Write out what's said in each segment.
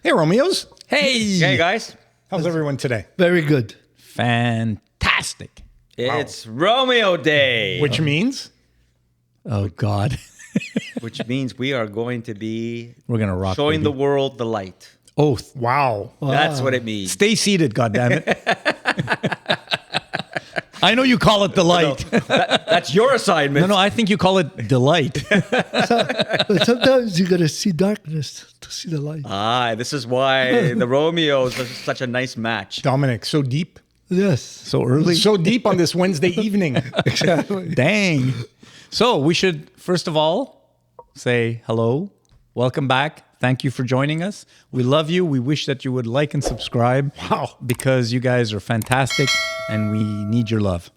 Hey, Romeos. Hey! Hey, guys. How's everyone today? Very good. Fantastic. It's Romeo Day. Which means? Oh, God. Which means we are going to be We're going to rock. showing the baby. world the light. Oath. Wow. That's what it means. Stay seated, goddammit. I know you call it delight. That's your assignment. No, I think you call it delight. But sometimes you gotta see darkness to see the light. This is why the Romeos are such a nice match. Dominic, so deep. Yes. So early. So deep on this Wednesday evening. Exactly. Dang. So we should, first of all, say hello. Welcome back. Thank you for joining us. We love you. We wish that you would like and subscribe. Wow. Because you guys are fantastic and we need your love.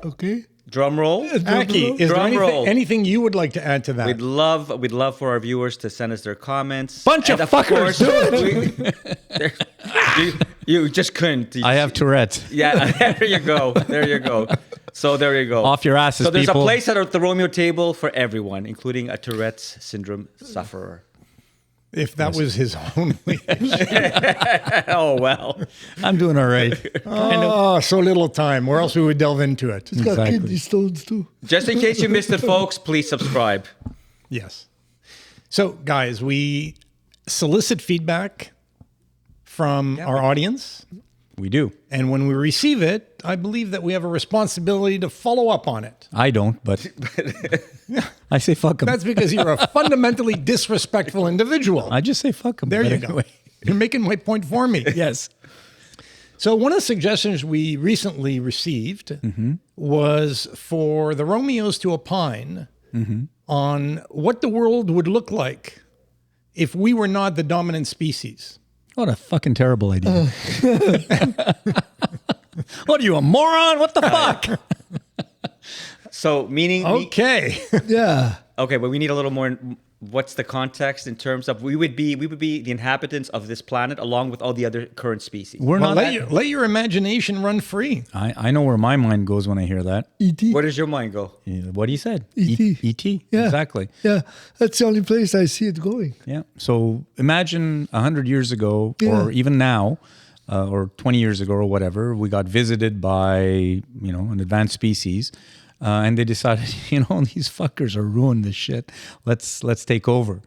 Okay. Drum roll. Aki, is there Drum roll. anything you would like to add to that? We'd love for our viewers to send us their comments. Bunch of fuckers. You just couldn't. I have Tourette's. Yeah, there you go. So there you go. Off your asses, So there's people. a place at the Romeo table for everyone, including a Tourette's syndrome sufferer. If that was his only. Oh, well. I'm doing all right. Oh, so little time. Where else we would delve into it? It's got Exactly. kidney stones too. Just in case you missed it, folks, please subscribe. Yes. So, guys, we solicit feedback from our audience. We do. And when we receive it, I believe that we have a responsibility to follow up on it. I don't, but I say fuck 'em. That's because you're a fundamentally disrespectful individual. I just say fuck 'em. There But you go. anyway. You're making my point for me. Yes. So one of the suggestions we recently received was for the Romeos to opine on what the world would look like if we were not the dominant species. What a fucking terrible idea. What are you, a moron? What the fuck? So, meaning... Okay. Yeah. Okay, but we need a little more... What's the context in terms of we would be the inhabitants of this planet along with all the other current species? We're Well, not. let your imagination run free. I know where my mind goes when I hear that. E.T. Where does your mind go? Yeah, what he said. E.T.. E.T. Yeah. Exactly. Yeah. That's the only place I see it going. Yeah. So imagine 100 years ago, Yeah. or even now, or 20 years ago, or whatever, we got visited by an advanced species, and they decided, these fuckers are ruining this shit. Let's take over,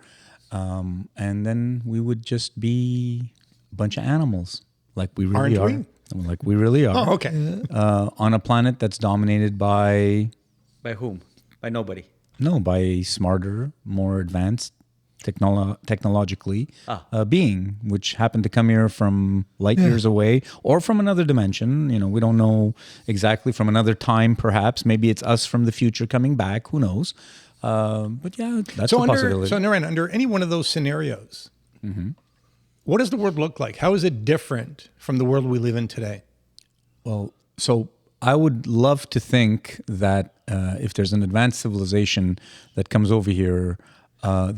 and then we would just be a bunch of animals, like we really Aren't are. Like we really are. Oh, okay. On a planet that's dominated by By whom? By nobody. by a smarter, more advanced, technologically being, which happened to come here from light years away or from another dimension. We don't know exactly, from another time, perhaps. Maybe it's us from the future coming back. Who knows? But yeah, that's a possibility. So, Naren, under any one of those scenarios, what does the world look like? How is it different from the world we live in today? Well, so I would love to think that if there's an advanced civilization that comes over here,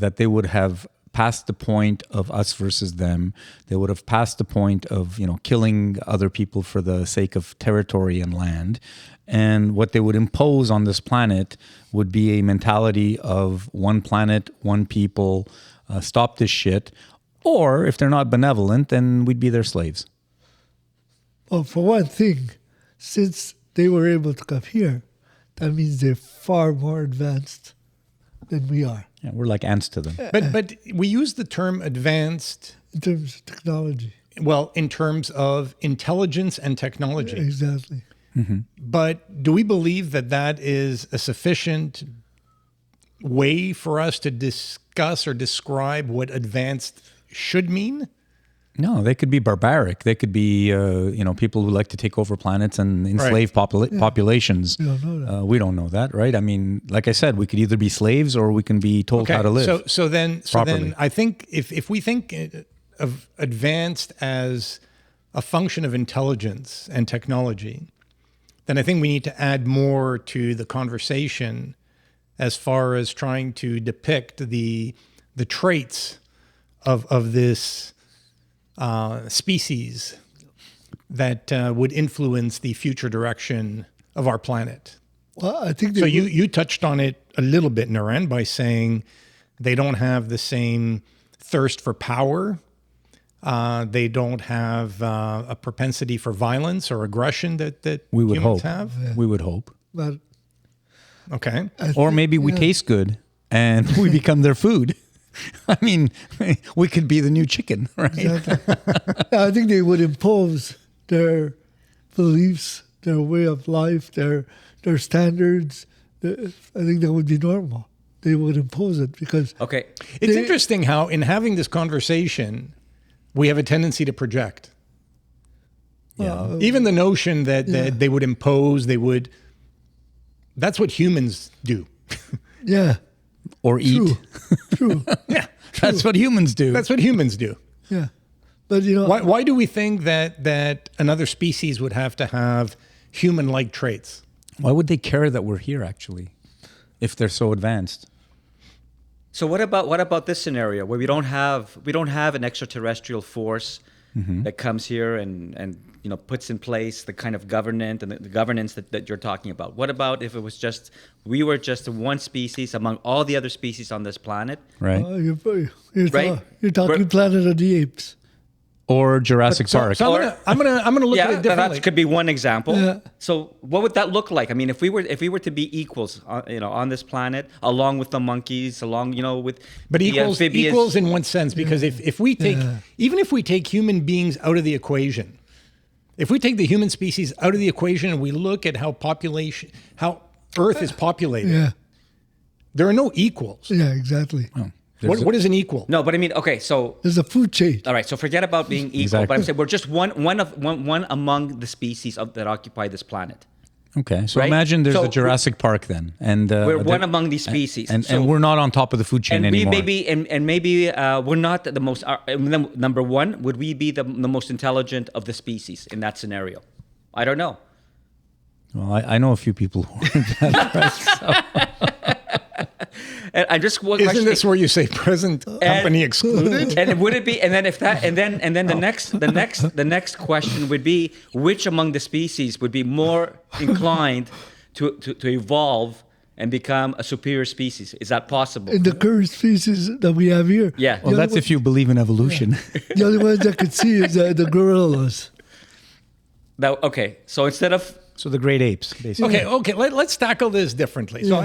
that they would have passed the point of us versus them. They would have passed the point of, killing other people for the sake of territory and land. And what they would impose on this planet would be a mentality of one planet, one people, stop this shit. Or if they're not benevolent, then we'd be their slaves. Well, for one thing, since they were able to come here, that means they're far more advanced than we are Yeah, we're like ants to them. But we use the term advanced, in terms of technology. well, in terms of intelligence and technology. Exactly. But do we believe that that is a sufficient way for us to discuss or describe what advanced should mean? No, they could be barbaric. They could be, people who like to take over planets and enslave populations. We don't know that. We don't know that, right? I mean, like I said, we could either be slaves or we can be told how to live. So then properly. I think if we think of advanced as a function of intelligence and technology, then I think we need to add more to the conversation as far as trying to depict the traits of this species that would influence the future direction of our planet. Well, I think So you touched on it a little bit, Naren, by saying they don't have the same thirst for power. They don't have a propensity for violence or aggression that We would humans hope. have. We would hope. But Okay. Or maybe we taste good and we become their food. I mean, we could be the new chicken, right? exactly. I think they would impose their beliefs, their way of life, their standards. I think that would be normal. They would impose it because Okay. It's They- interesting how in having this conversation, we have a tendency to project. Yeah. Even the notion that Yeah. they would impose, that's what humans do. yeah, Or eat. true, true, Yeah. That's what humans do. That's what humans do. yeah. But you know, Why do we think that another species would have to have human-like traits? Why would they care that we're here, actually, if they're so advanced? So what about this scenario where we don't have an extraterrestrial force that comes here and puts in place the kind of governance and the governance that you're talking about? What about if it was we were just one species among all the other species on this planet? Right? Right. You're talking But- Planet of the Apes. Or Jurassic Park. So I'm gonna look at it differently. that could be one example. Yeah. So what would that look like? I mean, if we were to be equals, on this planet, along with the monkeys, with But the equals amphibians. in what sense? Because if we take even if we take human beings out of the equation, if we take the human species out of the equation and we look at how Earth is populated, Yeah, there are no equals. yeah, exactly. What is an equal? No, but I mean, okay, so There's a food chain. all right, so forget about being equal. Exactly. But I'm saying we're just one among the species that occupy this planet. Okay, so Right? imagine there's So a Jurassic Park then, and We're one among these species, and we're not on top of the food chain and we anymore. maybe we're not the most. Number one, would we be the most intelligent of the species in that scenario? I don't know. Well, I know a few people who are. And I just Isn't this where you say present company excluded? And would it be? And then if that, and then the next question would be, which among the species would be more inclined to evolve and become a superior species? Is that possible? In the current species that we have here. Yeah. Well, that's if you believe in evolution. The only ones I could see is the gorillas. Okay. So instead of So the great apes, basically. Okay. Let's tackle this differently. So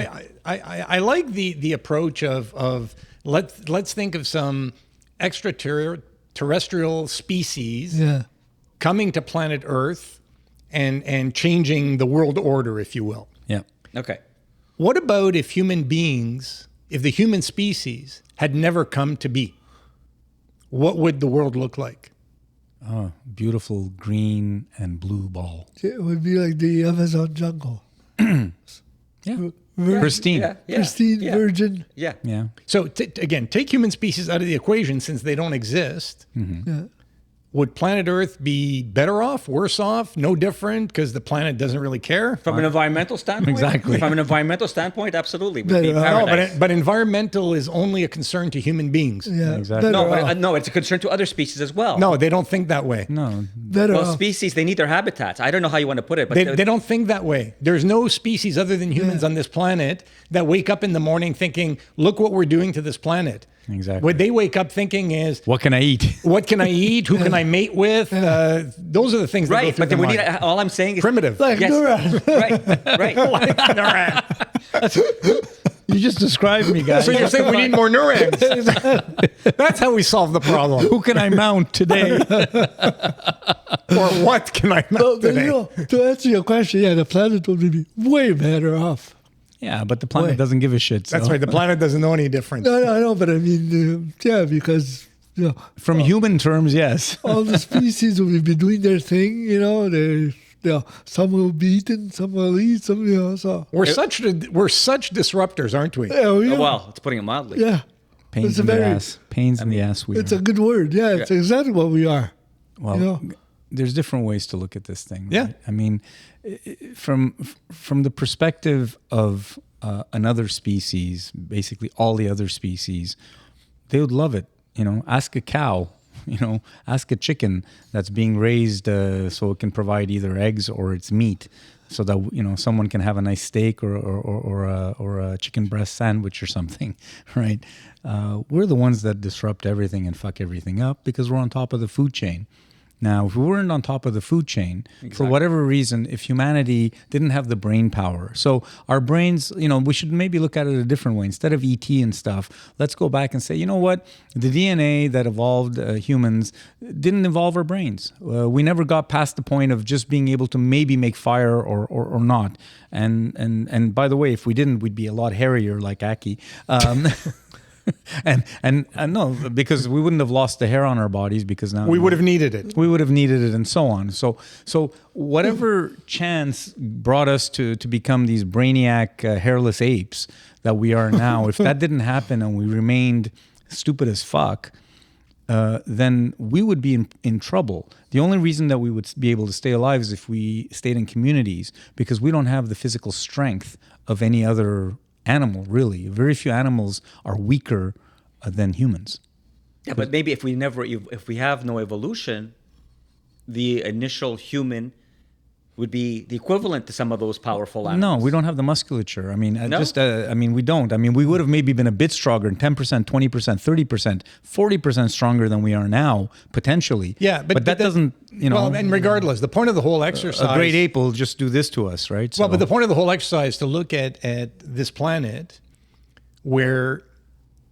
I like the approach of let's think of some extraterrestrial species Yeah, coming to planet Earth and changing the world order, if you will. Yeah. okay. What about if the human species had never come to be? What would the world look like? Oh, beautiful green and blue ball. it would be like the Amazon jungle. Yeah. Pristine. Yeah. Pristine, Yeah. virgin. Yeah. Yeah. So again, take human species out of the equation since they don't exist. Yeah. Would planet Earth be better off, worse off, no different because the planet doesn't really care? From an environmental standpoint, Exactly. From an environmental standpoint, absolutely. Would Better be off. No, paradise. but environmental is only a concern to human beings. Yeah, Exactly. better No, off. but no, it's a concern to other species as well. No, they don't think that way. No. Better Well, off. species, they need their habitats. I don't know how you want to put it, but They don't think that way. There's no species other than humans on this planet that wake up in the morning thinking, look what we're doing to this planet. Exactly. What they wake up thinking is, What can I eat? what can I eat? Who can I mate with? Those are the things that go right. through But then we their need. mind. All I'm saying is Primitive. Like Yes. Nora. Right. You just described me, guys. So you're saying we need more neurons. That's how we solve the problem. Who can I mount today? Or what can I But, mount but, today? to answer your question, yeah, the planet would be way better off. Yeah, but the planet Wait. doesn't give a shit. So. That's right. The planet doesn't know any difference. No, but I mean, yeah, because From human terms, yes. all the species will be doing their thing. Some will be eaten, some will eat, some. So We're such disruptors, aren't we? yeah, yeah, Well, it's putting it mildly. yeah. Pains It's a in the very- ass. Pains in the ass. We It's are. a good word. Yeah, it's exactly what we are. Well, you know? there's different ways to look at this thing. Yeah. Right? I mean, from the perspective of another species, basically all the other species, they would love it. Ask a cow. Ask a chicken that's being raised so it can provide either eggs or its meat so that someone can have a nice steak or a chicken breast sandwich or something, right? We're the ones that disrupt everything and fuck everything up because we're on top of the food chain. Now, if we weren't on top of the food chain, for whatever reason, if humanity didn't have the brain power, so our brains, we should maybe look at it a different way. Instead of ET and stuff, let's go back and say, you know what? The DNA that evolved humans didn't evolve our brains. We never got past the point of just being able to maybe make fire or not. And by the way, if we didn't, we'd be a lot hairier like Aki. And no, because we wouldn't have lost the hair on our bodies because now we would have needed it. We would have needed it and so on. So whatever chance brought us to become these brainiac hairless apes that we are now, if that didn't happen and we remained stupid as fuck, then we would be in trouble. The only reason that we would be able to stay alive is if we stayed in communities, because we don't have the physical strength of any other animal, really. Very few animals are weaker than humans. Yeah, but maybe if we have no evolution, the initial human would be the equivalent to some of those powerful animals. No, we don't have the musculature. I mean, No? we don't. I mean, we would have maybe been a bit stronger, 10%, 20%, 30%, 40% stronger than we are now, potentially. Yeah, but that doesn't, Well, and regardless, the point of the whole exercise... A great ape will just do this to us, right? Well, but the point of the whole exercise is to look at this planet where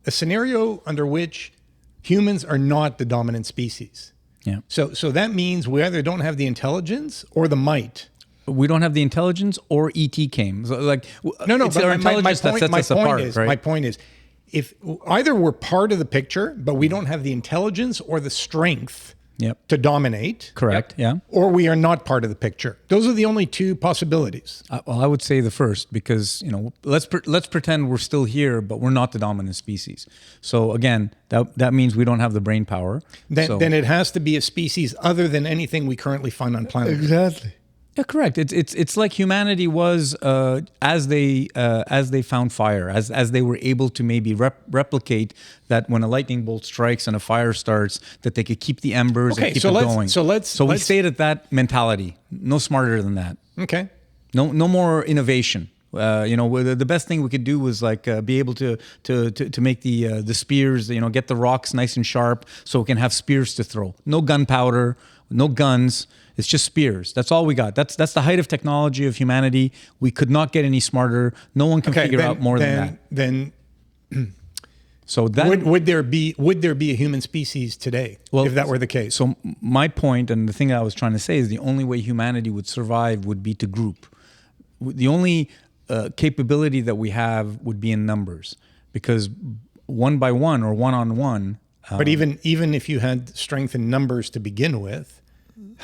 a scenario under which humans are not the dominant species. Yeah. So that means we either don't have the intelligence or the might. We don't have the intelligence, or ET came. So No. It's But our intelligence that sets us apart, right? My point is, if either we're part of the picture, but we don't have the intelligence or the strength Yep. to dominate, Correct. Yeah. or we are not part of the picture. Those are the only two possibilities. Well, I would say the first, because let's pretend we're still here, but we're not the dominant species. So again, that means we don't have the brain power. Then it has to be a species other than anything we currently find on planet Earth. Exactly. Yeah, correct. It's like humanity was as they found fire, as they were able to maybe replicate that when a lightning bolt strikes and a fire starts, that they could keep the embers and keep it going. So we stayed at that mentality. No smarter than that. Okay. No more innovation. The best thing we could do was be able to make the spears. Get the rocks nice and sharp so we can have spears to throw. No gunpowder, no guns. It's just spears. That's all we got. That's the height of technology of humanity. We could not get any smarter. No one can figure out more than that. Then so that would there be a human species today if that were the case? So my point, and the thing that I was trying to say, is the only way humanity would survive would be to group. The only capability that we have would be in numbers, because one by one or one on one. But even if you had strength in numbers to begin with,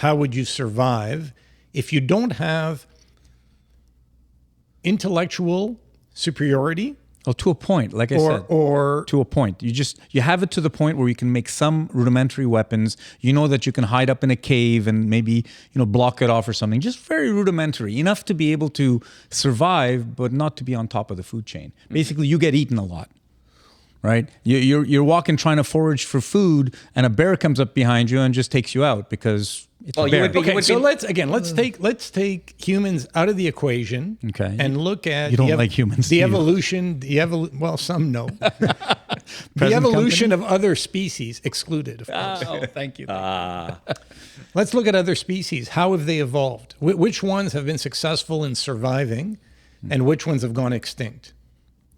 how would you survive if you don't have intellectual superiority? Well, to a point, like I said, or to a point. You have it to the point where you can make some rudimentary weapons. You know that you can hide up in a cave and maybe block it off or something. Just very rudimentary, enough to be able to survive, but not to be on top of the food chain. Basically, you get eaten a lot. Right, you're walking trying to forage for food, and a bear comes up behind you and just takes you out because it's a bear. Let's take humans out of the equation. Okay. And look at you don't like humans. The evolution. Well, some no. The evolution of other species excluded. Of course. Oh, thank you. Let's look at other species. How have they evolved? Which ones have been successful in surviving, and which ones have gone extinct?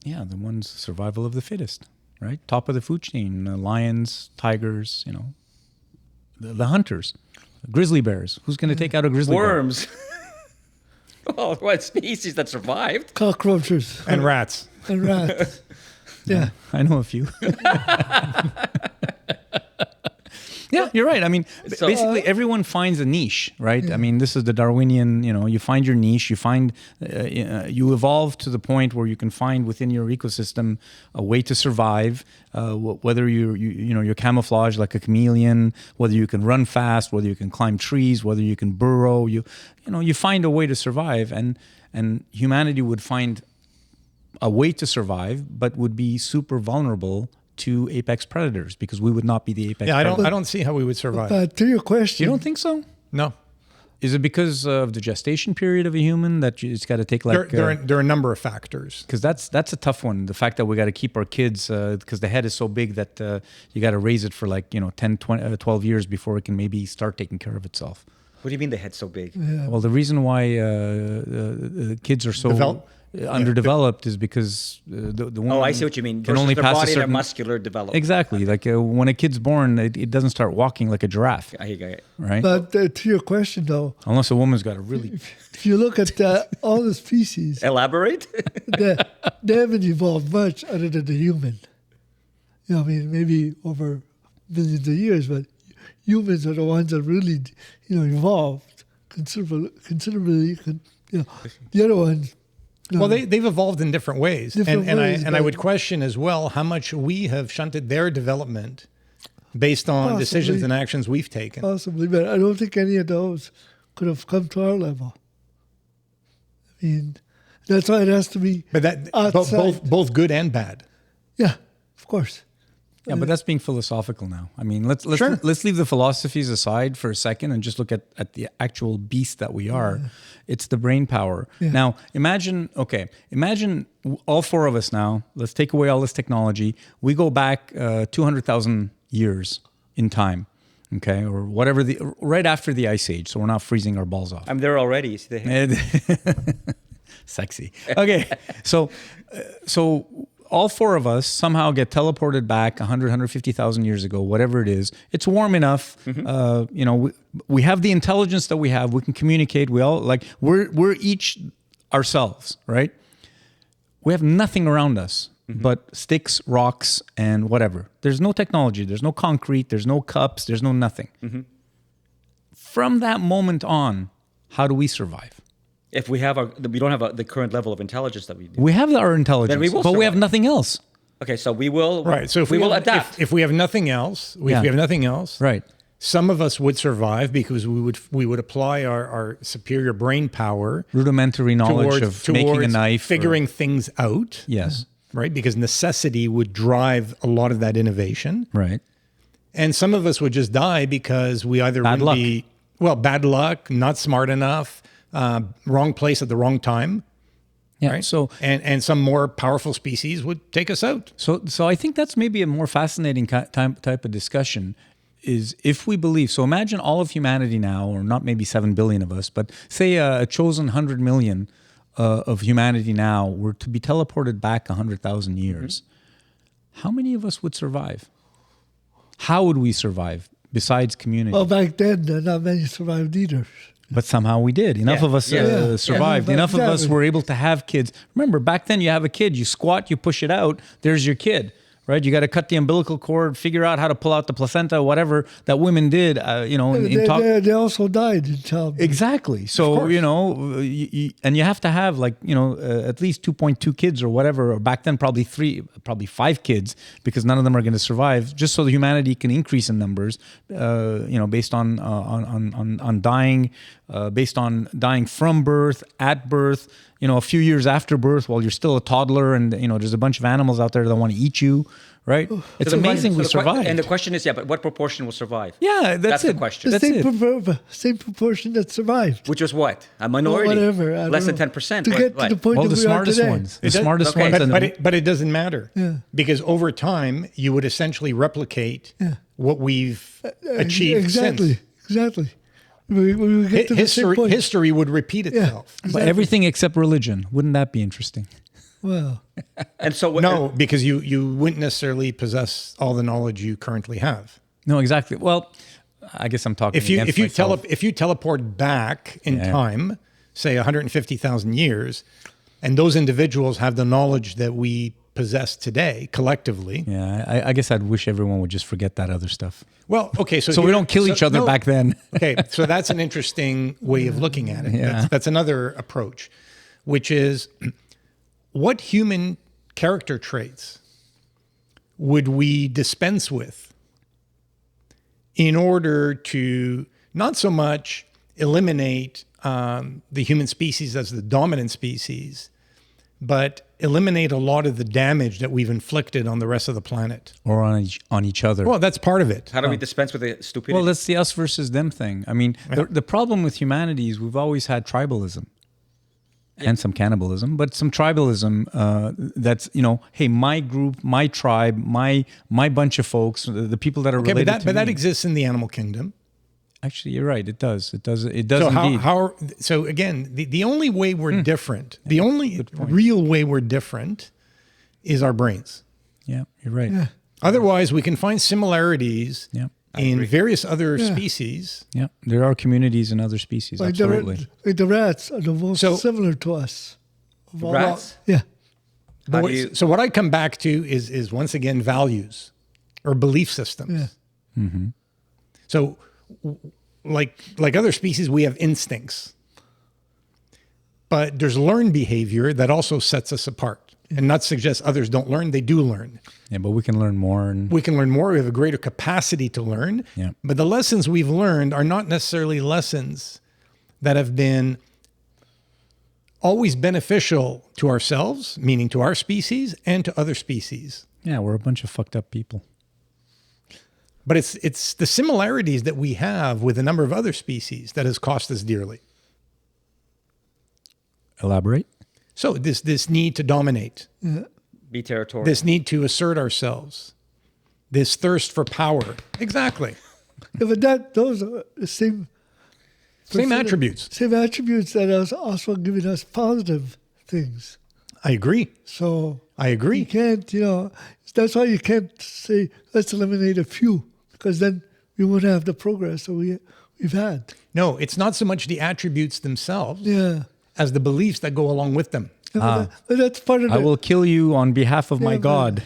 Yeah, the ones survival of the fittest, right? Top of the food chain, lions, tigers, the hunters, grizzly bears. Who's going to take out a grizzly Worms. Bear? Well, what species that survived? Cockroaches. And rats. And rats. Yeah. I know a few. Yeah, you're right. I mean, basically everyone finds a niche, right? Yeah. I mean, this is the Darwinian, you find your niche, you evolve to the point where you can find within your ecosystem a way to survive, whether you're camouflaged like a chameleon, whether you can run fast, whether you can climb trees, whether you can burrow, you find a way to survive, and humanity would find a way to survive, but would be super vulnerable to apex predators, because we would not be the apex predator. I don't see how we would survive. To your question, You don't think so? No. Is it because of the gestation period of a human that it's got to take like... There are a number of factors. Because that's a tough one. The fact that we got to keep our kids, because the head is so big that you got to raise it for like, 10, 20, 12 years before it can maybe start taking care of itself. What do you mean the head's so big? Yeah. Well, the reason why kids are so underdeveloped is because the woman I see what you mean. can Versus only their pass body a and their certain... muscular development. Exactly. Like when a kid's born, it doesn't start walking like a giraffe, I get it. right? But to your question, though, Unless a woman's got a really... if you look at all the species, Elaborate? they haven't evolved much other than the human. I mean, maybe over millions of years, but humans are the ones that really, evolved considerably. The other ones. Well, they've evolved in different ways. Different I would question as well how much we have shunted their development based on decisions and actions we've taken. Possibly, but I don't think any of those could have come to our level. I mean, that's why it has to be both good and bad. Yeah, of course. Yeah, but that's being philosophical now. I mean, let's leave the philosophies aside for a second and just look at the actual beast that we are. Yeah. It's the brain power. Yeah. Now, imagine all four of us now. Let's take away all this technology. We go back 200,000 years in time, okay, or whatever, right after the Ice Age, so we're not freezing our balls off. I'm there already. You see the Sexy. Okay, so all four of us somehow get teleported back 100, 150,000 years ago, whatever it is. It's warm enough. Mm-hmm. We have the intelligence that we have. We can communicate. We're each ourselves, right? We have nothing around us but sticks, rocks, and whatever. There's no technology. There's no concrete. There's no cups. There's no nothing. Mm-hmm. From that moment on, how do we survive? If we don't have the current level of intelligence that we do. We have our intelligence, then we will but survive. we have nothing else. Okay, so we will. Right. So if we will adapt. If we have nothing else, if we have nothing else, right. Some of us would survive because we would apply our superior brain power, rudimentary knowledge of making a knife, figuring things out. Yes. Right, because necessity would drive a lot of that innovation. Right. And some of us would just die because we either bad luck, not smart enough. Wrong place at the wrong time. Yeah. Right? So and some more powerful species would take us out. So I think that's maybe a more fascinating type of discussion. Is if we believe. So imagine all of humanity now, or not maybe 7 billion of us, but say a chosen 100 million of humanity now were to be teleported back 100,000 years. Mm-hmm. How many of us would survive? How would we survive besides community? Well, back then, not many survived either. But somehow we did. Enough of us survived. Enough of us were able to have kids. Remember, back then you have a kid, you squat, you push it out, there's your kid, right? You got to cut the umbilical cord, figure out how to pull out the placenta, whatever that women did, They also died in childbirth. Exactly. So, and you have to have at least 2.2 kids or whatever, or back then probably 5 kids, because none of them are going to survive, just so the humanity can increase in numbers, based on dying, based on dying from birth, at birth, a few years after birth while you're still a toddler, and there's a bunch of animals out there that want to eat you, right? It's amazing we survived. And the question is, but what proportion will survive? Yeah, that's the question. The same proportion that survived. Which was what? A minority? Whatever. Less than 10%. To get to the point that the we smartest are today. ones. The smartest ones. But it doesn't matter. Yeah. Because over time, you would essentially replicate what we've achieved since. Exactly. We get to the same point. History would repeat itself. Yeah, exactly. But everything except religion. Wouldn't that be interesting? Well, and so no, because you wouldn't necessarily possess all the knowledge you currently have. No, exactly. Well, I guess I'm talking. If you teleport back in time, say 150,000 years, and those individuals have the knowledge that we possess today collectively. Yeah, I guess I'd wish everyone would just forget that other stuff. Well, okay, so we don't kill each other back then. Okay, so that's an interesting way of looking at it. Yeah. That's another approach, which is what human character traits would we dispense with in order to not so much eliminate the human species as the dominant species, but eliminate a lot of the damage that we've inflicted on the rest of the planet. Or on each other. Well, that's part of it. How do we dispense with the stupidity? Well, that's the us versus them thing. I mean, the problem with humanity is we've always had tribalism and some cannibalism, but some tribalism that's, hey, my group, my tribe, my bunch of folks, the people that are Okay, related to but that me. exists in the animal kingdom. Actually, you're right. It does. It does So indeed. so again, the only way we're different, the only real way we're different is our brains. Yeah, you're right. Yeah. Otherwise, we can find similarities Yeah. in various other species. Yeah, there are communities in other species. Like Absolutely. the rats are the most So- similar to us. Of all- Rats? Yeah. How do you- So what I come back to is once again values or belief systems. Yeah. So like other species, we have instincts, but there's learned behavior that also sets us apart. And not to suggest others don't learn, they do learn. Yeah, but we can learn more. And We can learn more, we have a greater capacity to learn. Yeah. But the lessons we've learned are not necessarily lessons that have been always beneficial to ourselves, meaning to our species and to other species. yeah, we're a bunch of fucked up people. But it's the similarities that we have with a number of other species that has cost us dearly. Elaborate. So this need to dominate, Be territorial. this need to assert ourselves, this thirst for power. Exactly. Yeah, but those are the same Same attributes. Same attributes that are also giving us positive things. I agree. So I you agree. can't, that's why you can't say, let's eliminate a few, because then we won't have the progress that we've had. No, it's not so much the attributes themselves Yeah. as the beliefs that go along with them. But that's part of I will kill you on behalf of my but- God.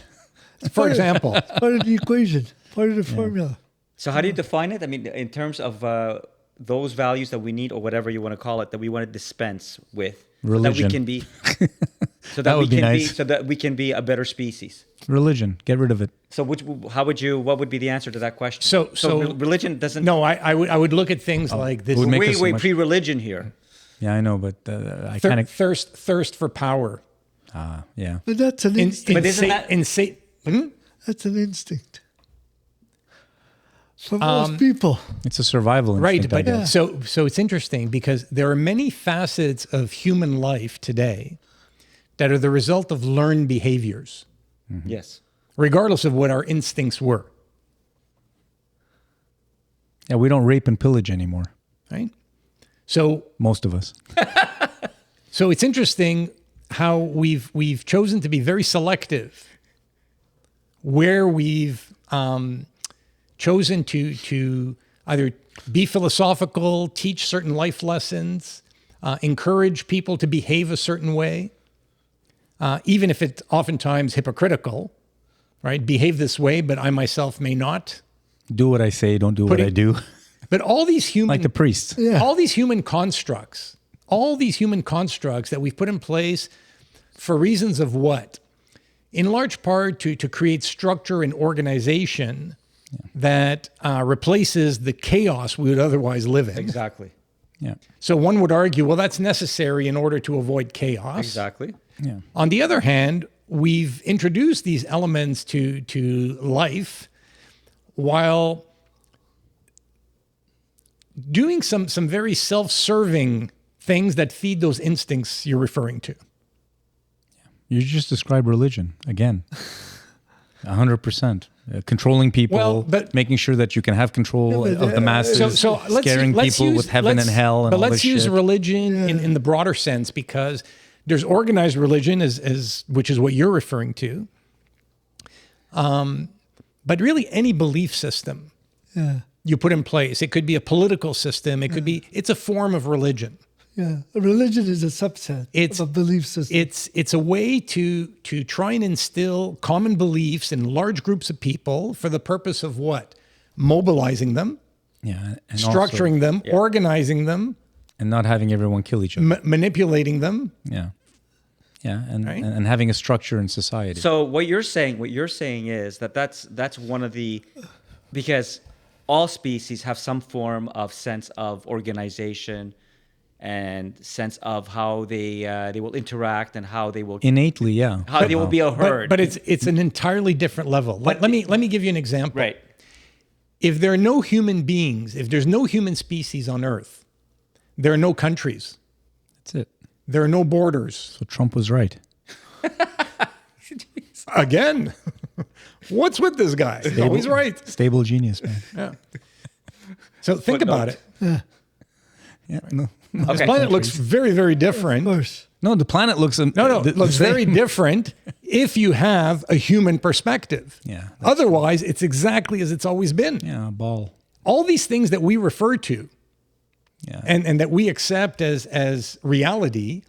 For example, part of the equation, part of the formula. So how do you define it? I mean, in terms of those values that we need, or whatever you want to call it, that we want to dispense with, Religion. so that we can be, so that, That we would be can be, nice. so that we can be a better species. Religion. Get rid of it. So what would be the answer to that question? So- religion doesn't. no, I would look at things like this would make us so way much- pre-religion here. Yeah, I know, but I kind of. thirst for power. Yeah. But that's an instinct. But isn't that- That's an instinct. For most people. It's a survival Right, instinct, I but guess. so it's interesting because there are many facets of human life today that are the result of learned behaviors, Yes. regardless of what our instincts were, Yeah, we don't rape and pillage anymore. right? So Most of us. so it's interesting how we've chosen to be very selective where we've chosen to either be philosophical, teach certain life lessons, encourage people to behave a certain way, even if it's oftentimes hypocritical, right? Behave this way, but I myself may not. Do what I say, don't do what Putting- I do. But all these human, Like the priest. Yeah. all these human constructs that we've put in place for reasons of what? In large part to create structure and organization that replaces the chaos we would otherwise live in. Exactly. Yeah. So one would argue, well, that's necessary in order to avoid chaos. Exactly. Yeah. On the other hand, we've introduced these elements to life while doing some very self-serving things that feed those instincts you're referring to. You just described religion again. 100%. Controlling people, Well, but- making sure that you can have control Yeah, but, of the masses, scaring people with heaven and hell and but all let's this use shit. religion in the broader sense, because there's organized religion as which is what you're referring to. But really any belief system Yeah. you put in place, it could be a political system, it could be, it's a form of religion. Yeah. A religion is a subset It's- of a belief system. It's a way to try and instill common beliefs in large groups of people for the purpose of what? Mobilizing them, Yeah, and structuring also- them, organizing them, and not having everyone kill each other. manipulating them. Yeah. Yeah, and, Right? and having a structure in society. So what you're saying is that's one of the, because all species have some form of sense of organization and sense of how they will interact and how they will Innately, yeah. how they will be a herd. But it's an entirely different level. Let me give you an example. right. If there are no human beings, if there's no human species on Earth, there are no countries. That's it. There are no borders. So Trump was right. Again, what's with this guy? He's always right. Stable genius, man. Yeah. So think about it. Yeah. No. This planet looks very, very different. Of course. No, the planet looks It looks very different if you have a human perspective. Yeah. Otherwise, it's exactly as it's always been. Yeah, ball. All these things that we refer to Yeah. and that we accept as reality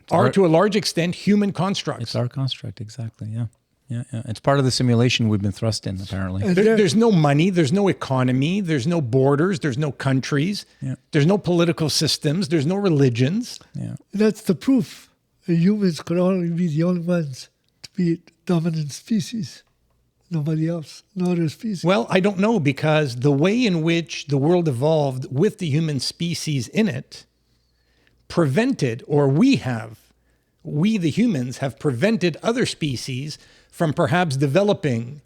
are to a large extent human constructs. It's our construct, exactly. Yeah. Yeah. It's part of the simulation we've been thrust in, apparently. There's no money, there's no economy, there's no borders, there's no countries, there's no political systems, there's no religions. Yeah. That's the proof. The humans could only be the only ones to be dominant species. Nobody else, no other species. Well, I don't know, because the way in which the world evolved with the human species in it prevented, or we the humans have prevented other species from perhaps developing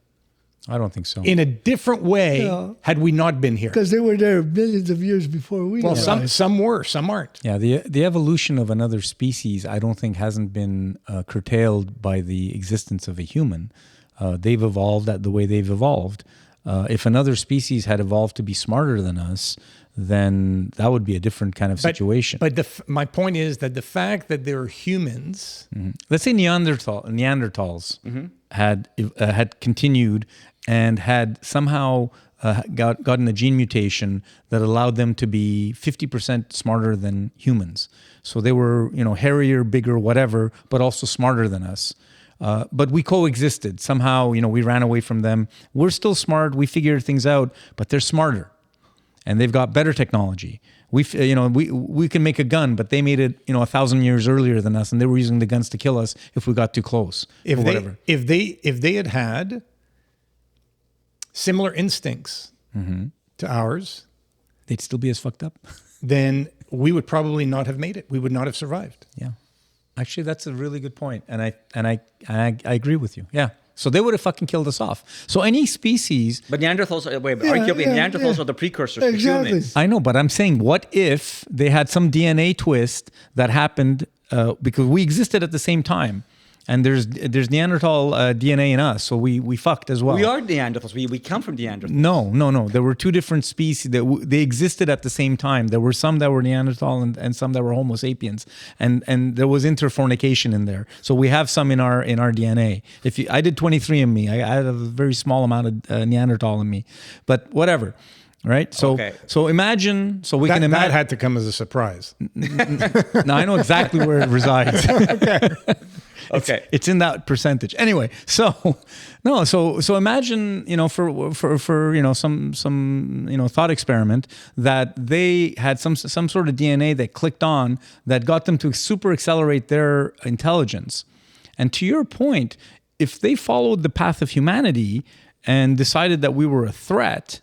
I don't think so. in a different way had we not been here. Because they were there millions of years before we Well, arrived. some were, some aren't. Yeah, the evolution of another species, I don't think hasn't been curtailed by the existence of a human. They've evolved at the way they've evolved. If another species had evolved to be smarter than us, then that would be a different kind of situation. But my point is that the fact that there are humans, Let's say Neanderthals had continued and had somehow gotten a gene mutation that allowed them to be 50% smarter than humans. So they were, hairier, bigger, whatever, but also smarter than us. But we coexisted. Somehow, we ran away from them. We're still smart. We figured things out, but they're smarter. And they've got better technology. We can make a gun, but they made it 1,000 years earlier than us, and they were using the guns to kill us if we got too close. if or whatever. they had similar instincts to ours, They'd still be as fucked up. then we would probably not have made it. We would not have survived. Yeah, actually, that's a really good point, and I agree with you. Yeah, so they would have fucking killed us off. So any species. But Neanderthals, arguably, Neanderthals are the precursors to humans. I know, but I'm saying, what if they had some DNA twist that happened because we existed at the same time, and there's Neanderthal DNA in us, so we fucked as well. We are Neanderthals. We come from Neanderthals. No. There were two different species that they existed at the same time. There were some that were Neanderthal and some that were Homo sapiens, and there was interfornication in there. So we have some in our DNA. I did 23andMe, I had a very small amount of Neanderthal in me, but whatever. Right. So Okay. so imagine. So we can That imagine. had to come as a surprise. Now I know exactly where it resides. Okay. It's in that percentage. Anyway, so imagine, for some thought experiment that they had some sort of DNA that clicked on that got them to super accelerate their intelligence. And to your point, if they followed the path of humanity and decided that we were a threat,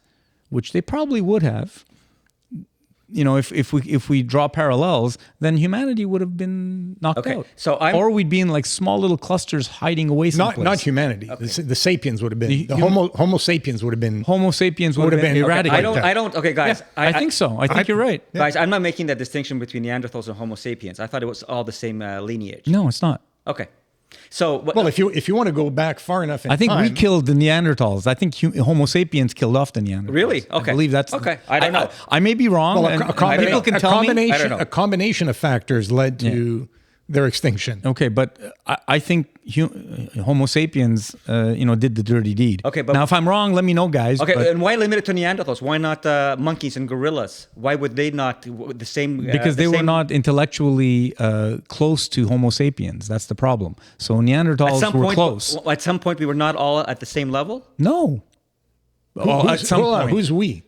which they probably would have, if we draw parallels, then humanity would have been knocked Okay, out. so or we'd be in like small little clusters hiding away someplace. Not humanity. Okay. The sapiens would have been. The Homo sapiens would have been. Homo sapiens would have been eradicated. I don't. Okay, guys. I think so. I think you're right. Guys, I'm not making that distinction between Neanderthals and Homo sapiens. I thought it was all the same lineage. No, it's not. Okay. So, Well, if you want to go back far enough in I think we time, killed the Neanderthals. I think Homo sapiens killed off the Neanderthals. Really? Okay. I believe that's Okay. I don't know. I may be wrong. well, and people can tell me. I don't know. A combination of factors led to their extinction. Okay, but I think Homo sapiens, did the dirty deed. Okay, but now if I'm wrong, let me know, guys. Okay, but- and why limit it to Neanderthals? Why not monkeys and gorillas? Why would they not the same? Because they were not intellectually close to Homo sapiens. That's the problem. So Neanderthals were close. At some point, we were not all at the same level. No. Well, at some point. Who's we?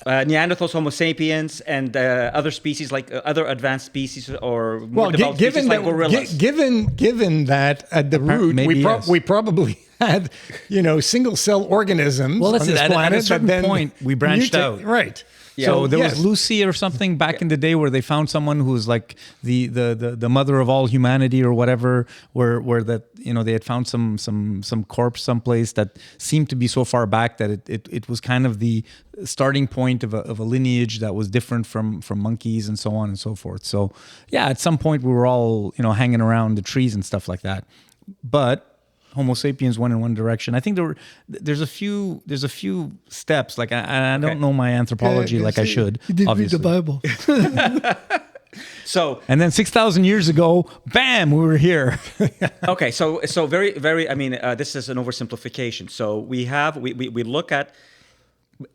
Neanderthals, Homo sapiens, and other species like other advanced species or more Well, developed species like gorillas. given that at the root maybe we yes. probably had single cell organisms Well, on that's this it. At a planet. certain that then point, we branched out. Right. So there yes. was Lucy or something back in the day where they found someone who was like the mother of all humanity or whatever, where that they had found some corpse someplace that seemed to be so far back that it was kind of the starting point of a lineage that was different from monkeys and so on and so forth. So yeah, at some point we were all hanging around the trees and stuff like that, but Homo sapiens went in one direction. I think there's a few steps. Like I don't know my anthropology like I should. You didn't obviously. read the Bible. So And then 6,000 years ago, bam, we were here. okay, so very very. I mean, this is an oversimplification. So we look at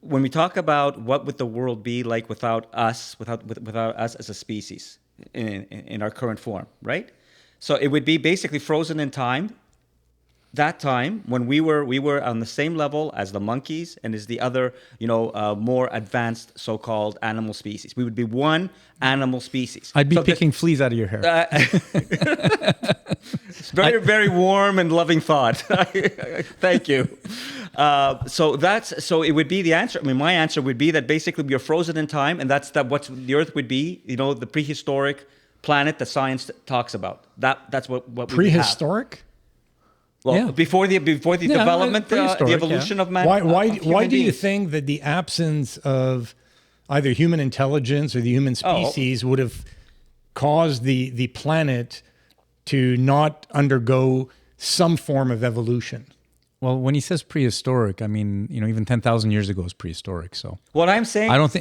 when we talk about what would the world be like without us, without us as a species in our current form, right? So it would be basically frozen in time. That time when we were on the same level as the monkeys and as the other more advanced so-called animal species. We would be one animal species. I'd be picking fleas out of your hair. It's very warm and loving thought. Thank you. So it would be the answer. I mean, my answer would be that basically we are frozen in time, and that's what the Earth would be. The prehistoric planet that science talks about. That's what we would have. Prehistoric? Well, Yeah. before the development, the prehistoric, evolution of man. Why of human do you beings. think that the absence of either human intelligence or the human species would have caused the planet to not undergo some form of evolution? Well, when he says prehistoric, I mean, even 10,000 years ago is prehistoric. So What I'm saying, I don't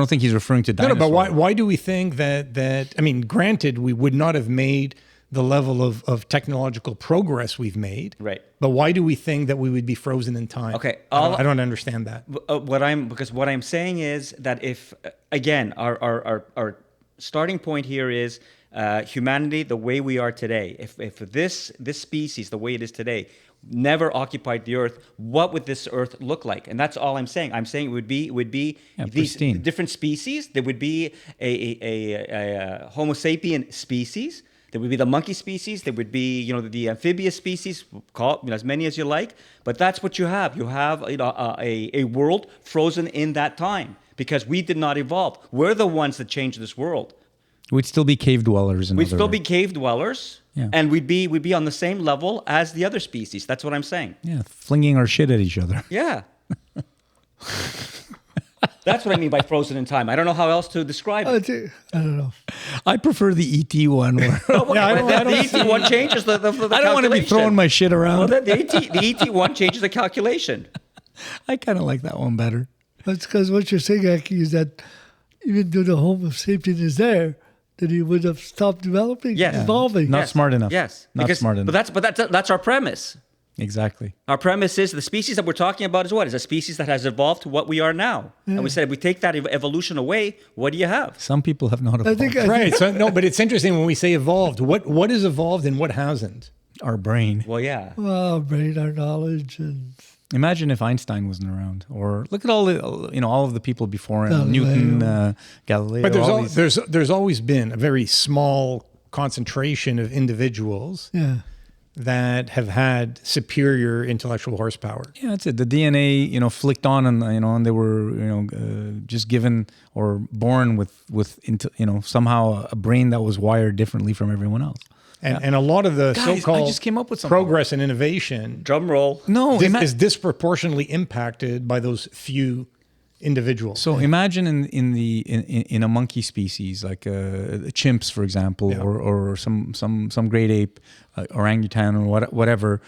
think he's referring to No, dinosaurs. but why do we think that I mean, granted, we would not have made the level of technological progress we've made. Right. But why do we think that we would be frozen in time? Okay, I don't understand that. what I'm saying is that if again our starting point here is humanity the way we are today. If this species the way it is today never occupied the Earth, what would this Earth look like? And that's all I'm saying. I'm saying it would be these pristine. different species. There would be a Homo sapien species. There would be the monkey species. There would be, the amphibious species. Call it, as many as you like. But that's what you have. You have, a world frozen in that time because we did not evolve. We're the ones that changed this world. We'd still be cave dwellers. We'd still be cave dwellers, Yeah. and we'd be on the same level as the other species. That's what I'm saying. Yeah, flinging our shit at each other. Yeah. That's what I mean by frozen in time. I don't know how else to describe it. I don't know. I prefer the ET one. Where The ET one changes the I don't want to be throwing my shit Well, around. the ET one changes the calculation. I kind of like that one better. That's because what you're saying, Aki, is that even though the Homo sapien is there, that he would have stopped developing, Yes. evolving. Not smart enough. Yes, Not smart enough. But that's our premise. Exactly. Our premise is the species that we're talking about is what? Is a species that has evolved to what we are now. And we said if we take that evolution away, what do you have? Some people have not evolved. Right. So no, but it's interesting when we say evolved. What is evolved and what hasn't? Our brain. Well, yeah. Well, brain, our knowledge, and Imagine if Einstein wasn't around, or look at all of the people before him, Galileo. Newton, Galileo. But all these- there's always been a very small concentration of individuals yeah. that have had superior intellectual horsepower. Yeah, that's it. The DNA, flicked on, and and they were, just given or born with somehow a brain that was wired differently from everyone else. And a lot of the Guys, I so-called just came up with something. progress and innovation Drum roll. No, is disproportionately impacted by those few individuals. So imagine in a monkey species like chimps, for example, Yeah. or some great ape, orangutan or whatever.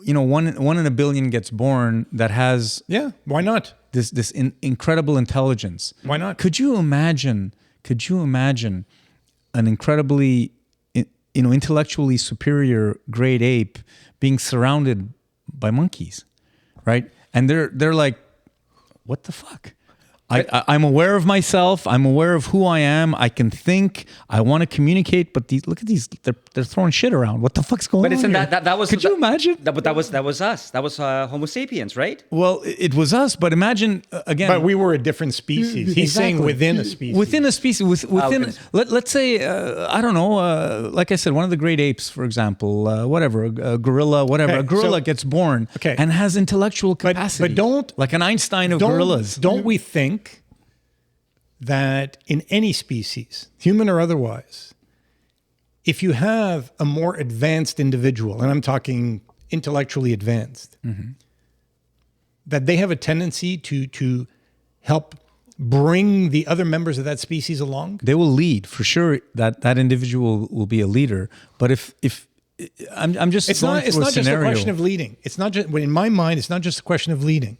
One in a billion gets born that has Yeah, why not? this incredible intelligence. Why not? Could you imagine an incredibly intellectually superior great ape being surrounded by monkeys, right? And they're like, what the fuck? I'm aware of myself. I'm aware of who I am. I can think. I want to communicate. But look at these. They're throwing shit around. What the fuck's going on? But isn't here? that was? Could you imagine? That was us. That was Homo sapiens, right? Well, it was us. But imagine again. But we were a different species. He's saying Exactly. within a species. Within a species, within Okay. let's say I don't know, like I said, one of the great apes, for example, whatever, a gorilla, whatever. Okay, A gorilla so- gets born Okay. and has intellectual But capacity, don't like an Einstein of gorillas. Don't we think that in any species, human or otherwise, if you have a more advanced individual, and I'm talking intellectually advanced, that they have a tendency to help bring the other members of that species along? They will lead for sure. That individual will be a leader. But if I'm just It's going not. It's through not a just a scenario. question of leading. It's not just. In my mind, it's not just a question of leading.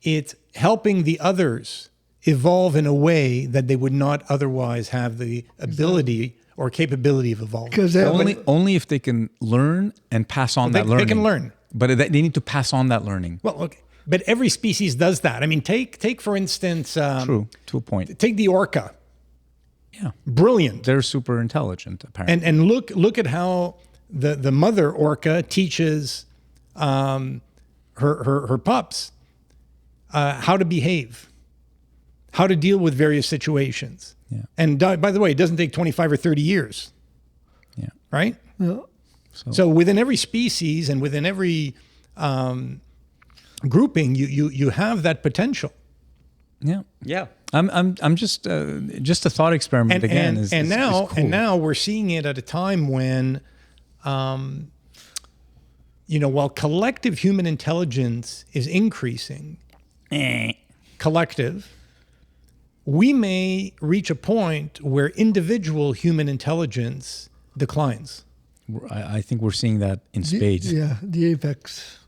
It's helping the others evolve in a way that they would not otherwise have the ability or capability of evolving. Because only if they can learn and pass on Well, that learning. they can learn. But they need to pass on that learning. Well, okay, but every species does that. I mean, take for instance, True, to a point. take the orca. Yeah, Brilliant. they're super intelligent apparently. And look at how the mother orca teaches her pups how to behave, how to deal with various situations. Yeah. And by the way, it doesn't take 25 or 30 years, Yeah. right? no, So within every species and within every grouping, you have that potential. Yeah. Yeah. I'm just a thought experiment again. Is now cool. and now we're seeing it at a time when, while collective human intelligence is increasing, collective, we may reach a point where individual human intelligence declines. I think we're seeing that in spades. yeah, the apex.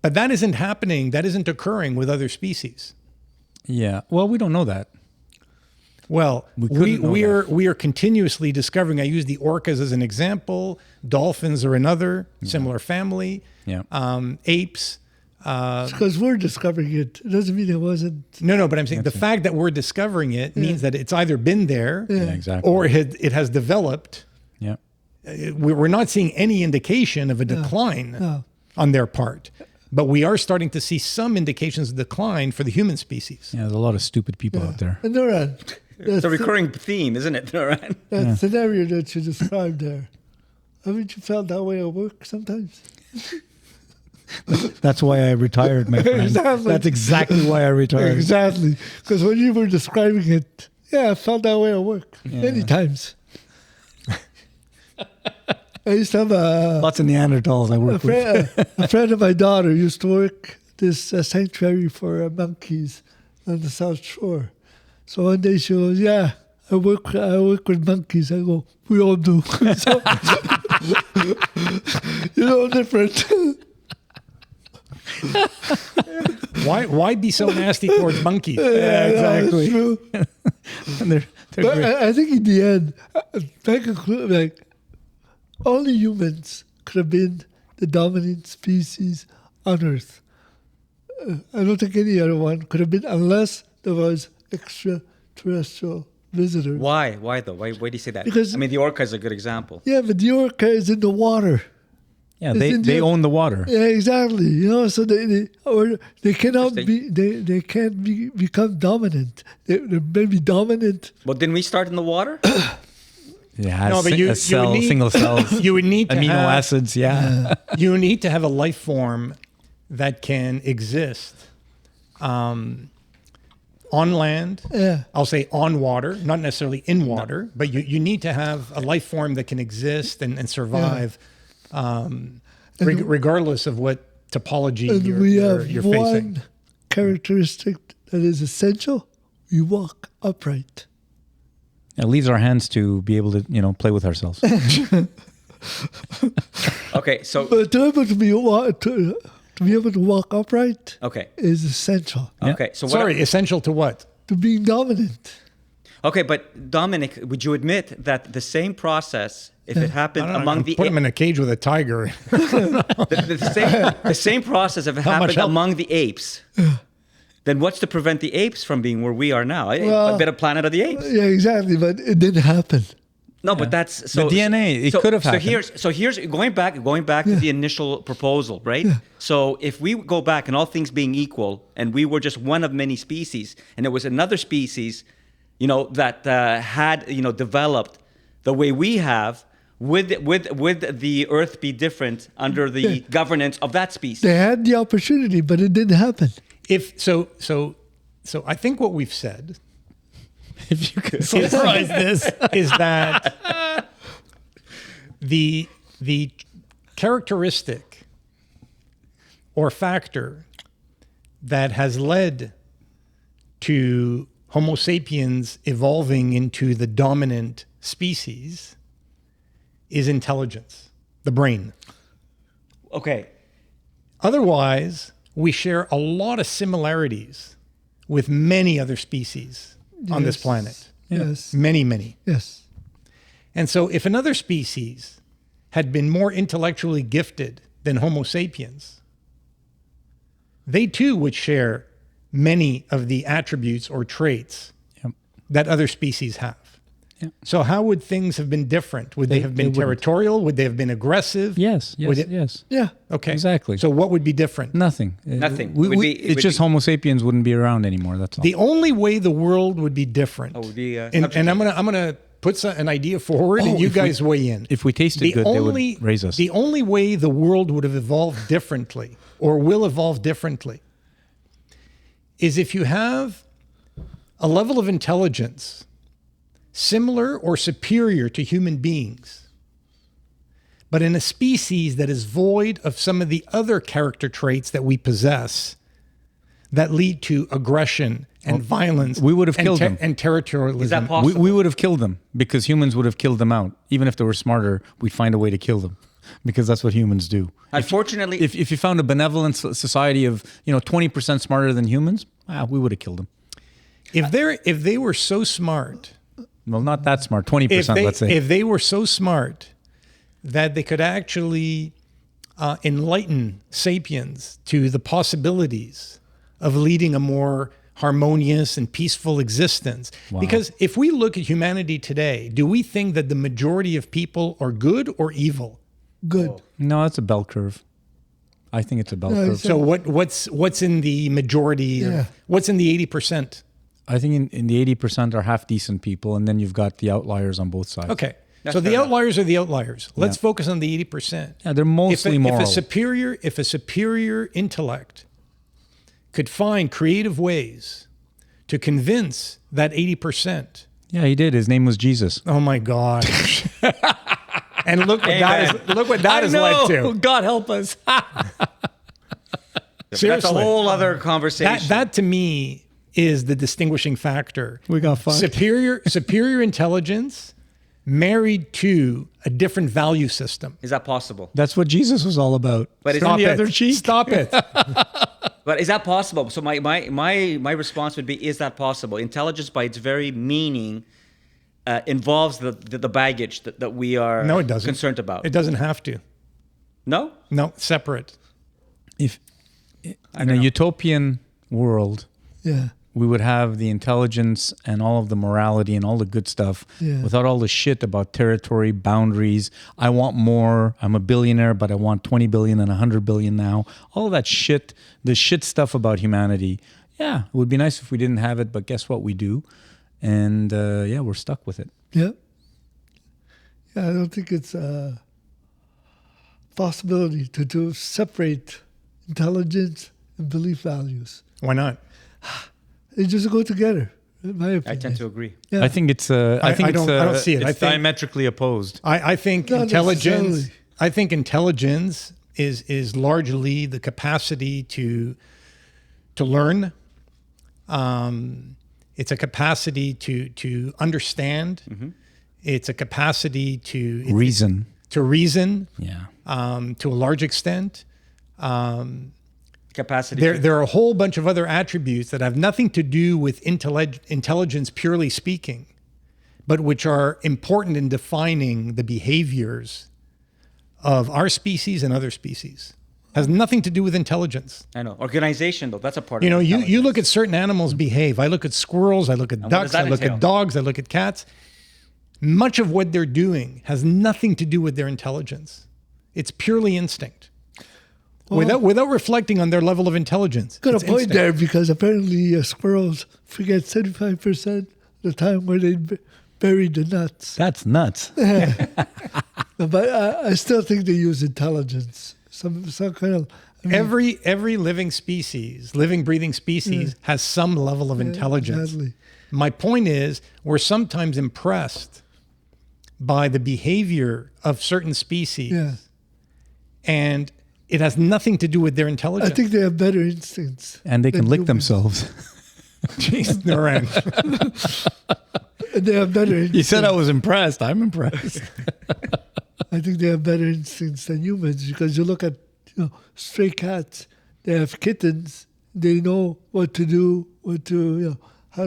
But that isn't happening. That isn't occurring with other species. Yeah. Well, we don't know that. Well, couldn't know we are continuously discovering. I use the orcas as an example. Dolphins are another similar family. Yeah. Apes. Because we're discovering it. It doesn't mean it wasn't. No, but I'm saying the fact that we're discovering it means that it's either been there Yeah, exactly. or it has developed. Yeah. We're not seeing any indication of a decline No. on their part, but we are starting to see some indications of decline for the human species. Yeah. There's a lot of stupid people out there. And Noran, It's a recurring theme, isn't it, Noran? that scenario that you described there, haven't you felt that way at work sometimes? That's why I retired, my friend. Exactly. That's exactly why I retired. Exactly. Because when you were describing it, yeah, I felt that way at work many times. I used to have Lots of Neanderthals I work with. a friend of my daughter used to work this sanctuary for monkeys on the South Shore. So one day she goes, "Yeah, I work with monkeys." I go, "We all do." So, different. Why be so nasty towards monkeys? Exactly. True. And they're But great. I think in the end, I conclude like only humans could have been the dominant species on Earth. I don't think any other one could have been unless there was extraterrestrial visitors. Why? Why though? Why do you say that? Because- I mean, the orca is a good example. Yeah, but the orca is in the water. Yeah, Isn't they it- own the water. Yeah, exactly. So they cannot Interesting. be they can't become dominant. They may be dominant. Well, didn't we start in the water? It has No, but a you cell, would need- single cells, You would need to amino have, acids. Yeah. you need to have a life form that can exist on land. Yeah. I'll say on water, not necessarily in water, but you need to have a life form that can exist and survive regardless of what topology And you're, we you're, have you're one facing. characteristic that is essential. We walk upright. It leaves our hands to be able to, play with ourselves. Okay, so But to be able to walk upright okay, is essential okay. So what? Sorry, essential to what? to being dominant. Okay, but Dominic, would you admit that the same process, if it happened among the put him in a cage with a tiger. the same process, if it much happened help? among the apes, then what's to prevent the apes from being where we are now? Well- A bit of Planet of the Apes. Yeah, exactly. But it didn't happen. No, but that's so The DNA, it so- could have happened. So here's going back to the initial proposal, right? So if we go back and all things being equal, and we were just one of many species, and there was another species, that had developed the way we have, would the Earth be different under the governance of that species? They had the opportunity, but it didn't happen. So I think what we've said If you could is, summarize this. is that the characteristic or factor that has led to Homo sapiens evolving into the dominant species is intelligence, the brain. Okay. Otherwise, we share a lot of similarities with many other species on this Yes. planet. Yes. Many, many. Yes. And so if another species had been more intellectually gifted than Homo sapiens, they too would share many of the attributes or traits Yep. that other species have. Yep. So how would things have been different? Would they have been they wouldn't. territorial? Would they have been aggressive? Yes, Would yes, it- yes. Yeah. Okay. Exactly. So what would be different? Nothing. Nothing. We, It would we- be- it it's would just be- Homo sapiens wouldn't be around anymore. That's all. The only way the world would be different. would be, and I'm gonna put an idea forward, and you if we- guys weigh in. if we tasted good, they would raise us. The only way the world would have evolved differently, or will evolve differently, is if you have a level of intelligence similar or superior to human beings, but in a species that is void of some of the other character traits that we possess that lead to aggression and violence. we would have and killed them. and territorialism. Is that possible? we would have killed them because humans would have killed them out. Even if they were smarter, we'd find a way to kill them because that's what humans do. Unfortunately, If you found a benevolent society of 20% smarter than humans, we would have killed them. If they were so smart, Well, not that smart. 20%, let's say. if they were so smart that they could actually enlighten sapiens to the possibilities of leading a more harmonious and peaceful existence. Because if we look at humanity today, do we think that the majority of people are good or evil? Good. No, it's a bell curve. I think it's a bell No, curve. it's So what's in the majority? Yeah. What's in the 80%? I think in the 80% are half decent people, and then you've got the outliers on both sides. Okay. That's So the fair enough. outliers are the outliers. Let's focus on the 80%. Yeah, they're mostly moral. If a superior intellect could find creative ways to convince that 80%, Yeah, he did. His name was Jesus. oh my God. And look what that has led to. God help us. that's a Seriously. whole other conversation. That to me is the distinguishing factor. We got fucked. Superior intelligence married to a different value system. Is that possible? That's what Jesus was all about. But it's Turn not the it. other cheek. Stop it. But is that possible? So my response would be: is that possible? Intelligence, by its very meaning, involves the baggage that we are No, it doesn't. concerned about. It doesn't have to. No. No, separate. If in a utopian world, Yeah. we would have the intelligence and all of the morality and all the good stuff Yeah. without all the shit about territory, boundaries. I want more. I'm a billionaire, but I want 20 billion and 100 billion now. All of that shit, the shit stuff about humanity. Yeah, it would be nice if we didn't have it, but guess what? We do. And we're stuck with it. Yeah. Yeah, I don't think it's a possibility to separate intelligence and belief values. Why not? They just go together, in my opinion. I tend to agree. Yeah. I think it's. I think I don't see it. It's I think- diametrically opposed. I think Not intelligence. necessarily. I think intelligence is largely the capacity to learn. It's a capacity to understand. Mm-hmm. It's a capacity to Reason. reason Yeah. to a large extent. Capacity. There are a whole bunch of other attributes that have nothing to do with intelligence purely speaking, but which are important in defining the behaviors of our species and other species. Has nothing to do with intelligence. I know. Organization, though, that's a part You of know, intelligence. you look at certain animals behave. I look at squirrels, I look at what does ducks, that I look entail? at dogs, I look at cats. Much of what they're doing has nothing to do with their intelligence. It's purely instinct. Without reflecting on their level of intelligence. Got It's a point instinct. there because apparently squirrels forget 75% of the time where they buried the nuts. That's nuts. But I still think they use intelligence. Some kind of... I mean, Every living species, living, breathing species, has some level of intelligence. Exactly. My point is, we're sometimes impressed by the behavior of certain species, Yeah. and it has nothing to do with their I intelligence. think they have better instincts. And they can than lick humans. themselves. Jeez, Naran. They have better instincts. You said I was impressed. I'm impressed. I think they have better instincts than humans because you look at stray cats. They have kittens. They know what to do, how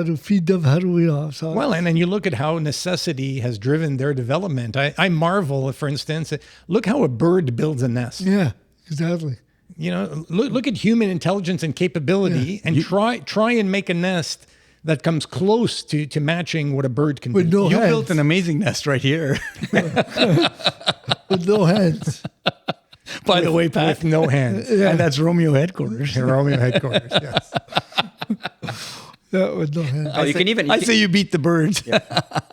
to feed them, how to So Well, and then you look at how necessity has driven their development. I marvel, for instance, look how a bird builds a nest. yeah, exactly. Look at human intelligence and capability, and try and make a nest that comes close to matching what a bird can With do. no You hands. built an amazing nest right here. With no hands. By the way, Pat. With no hands. And that's Romeo headquarters. ROMEO headquarters, yes. Yeah, with no hands. Oh, you can even. I say you beat the birds.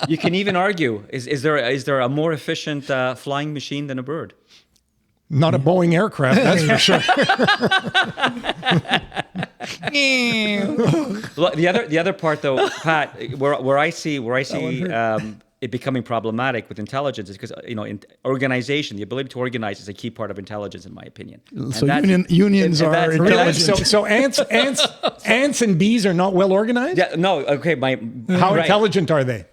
You can even argue: is there a more efficient flying machine than a bird? Not a Boeing aircraft, that's for sure. Look, the other part, though, Pat, where I see it becoming problematic with intelligence is because in organization, the ability to organize is a key part of intelligence, in my opinion. So unions and are that's- intelligent. So ants and bees are not well organized? Yeah, no, okay, How right. intelligent are they?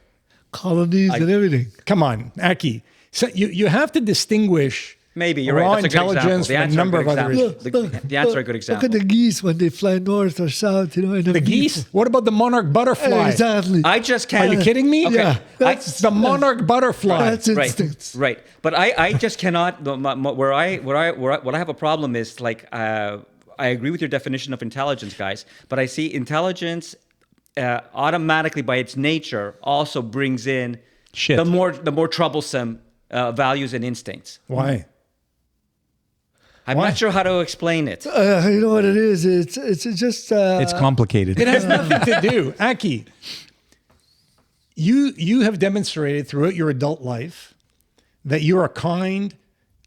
Colonies and everything. Come on, Aki. So you have to distinguish Maybe you're raw right. That's a good example. intelligence The from a ants are a number good of other example. issues. The ants are a good Look at example. the geese when they fly north or south. In The geese? What about the monarch butterfly? Exactly. I just Are can't. you kidding me? Okay. Yeah, That's the monarch butterfly. That's Right, instincts. right. But I just cannot. Where I have a problem is like I agree with your definition of intelligence, guys. But I see intelligence automatically by its nature also brings in Shit. the more troublesome values and instincts. Why? I'm Why? not sure how to explain it. You know what it is? It's just. It's complicated. It has nothing to do. Aki, you have demonstrated throughout your adult life that you're a kind,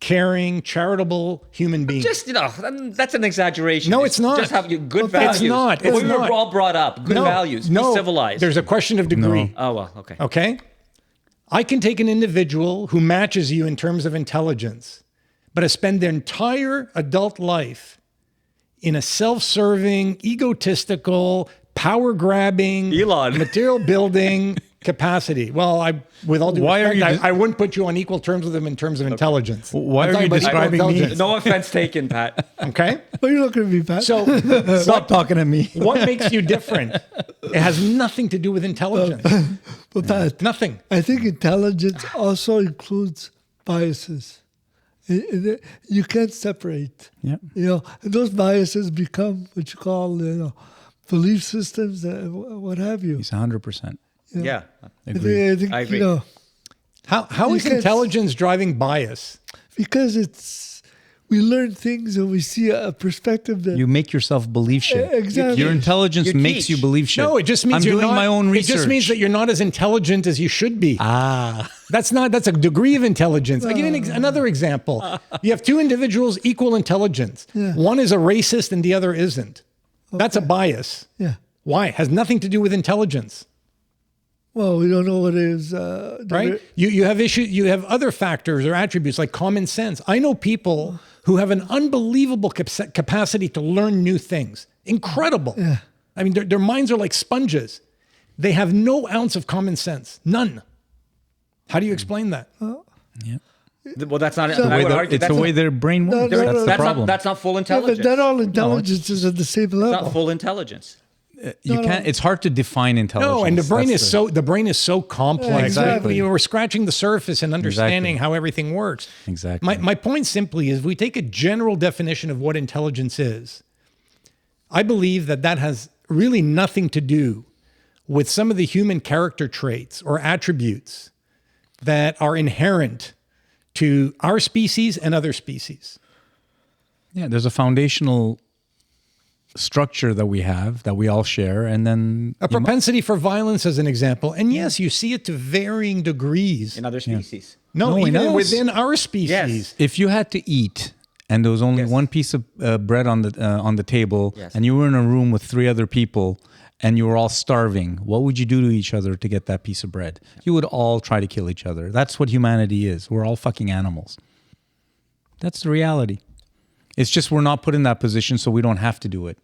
caring, charitable human being. Just that's an exaggeration. No, it's not. Just have you good It's values. not. It's we were not. all brought up. Good values. No, Be civilized. There's a question of degree. Oh well. Okay. Okay? I can take an individual who matches you in terms of intelligence, but has spent their entire adult life in a self-serving, egotistical, power-grabbing, Elon. material building capacity. Well, with all due Why are respect, you I wouldn't put you on equal terms with them in terms of intelligence. Why I'm are talking you about equal describing me? intelligence. No offense taken, Pat. Okay? What are you looking at me, Pat? So Stop talking to me. what makes you different? It has nothing to do with intelligence. But Pat, Nothing. I think intelligence also includes biases. You can't separate. Yeah. And those biases become what you call, belief systems, what have you. He's 100%. Yeah. Agree. I think, I agree. How You is can't- intelligence driving bias? because we learn things and we see a perspective that You make yourself believe shit. Exactly. Your intelligence You makes teach. you believe shit. No, it just means I'm you're doing not, my own research. It just means that you're not as intelligent as you should be. That's a degree of intelligence. I'll give you another example. You have two individuals, equal intelligence. Yeah. One is a racist and the other isn't. That's a bias. yeah. Why? It has nothing to do with intelligence, Well, we don't know what is right? You have issues. You have other factors or attributes like common sense. I know people who have an unbelievable capacity to learn new things. Incredible. Yeah. I mean, their minds are like sponges. They have no ounce of common sense. None. How do you explain that? Well, that's not. the I way would They're- argue it's the that's way their brain No, works. no, That's no, the that's problem. not full Yeah, intelligence. but not all intelligence is at the same It's not level. full intelligence. You can't. It's hard to define intelligence. No, and the brain That's the brain is so complex. Yeah, exactly. We're scratching the surface and understanding Exactly. how everything works. Exactly. My point simply is, if we take a general definition of what intelligence is, I believe that has really nothing to do with some of the human character traits or attributes that are inherent to our species and other species. Yeah, there's a foundational structure that we have that we all share, and then A propensity for violence, as an example. And yes, you see it to varying degrees. In other species. No, No, in even us. within our species. Yes. if you had to eat and there was only Yes. one piece of bread on the table, Yes. and you were in a room with three other people, and you were all starving, what would you do to each other to get that piece of bread? You would all try to kill each other. That's what humanity is. We're all fucking animals. That's the reality. It's just we're not put in that position, so we don't have to do it,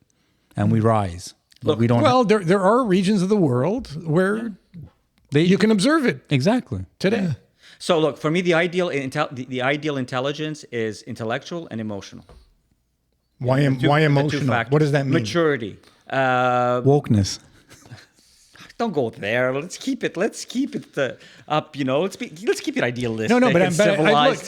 and we rise. But we don't. Well, there are regions of the world where you can observe it exactly today. So look, for me, the ideal intelligence is intellectual and emotional. Why emotional? What does that mean? Maturity. Wokeness. Don't go there. Let's keep it up. Let's keep it idealistic. No, but and civilized.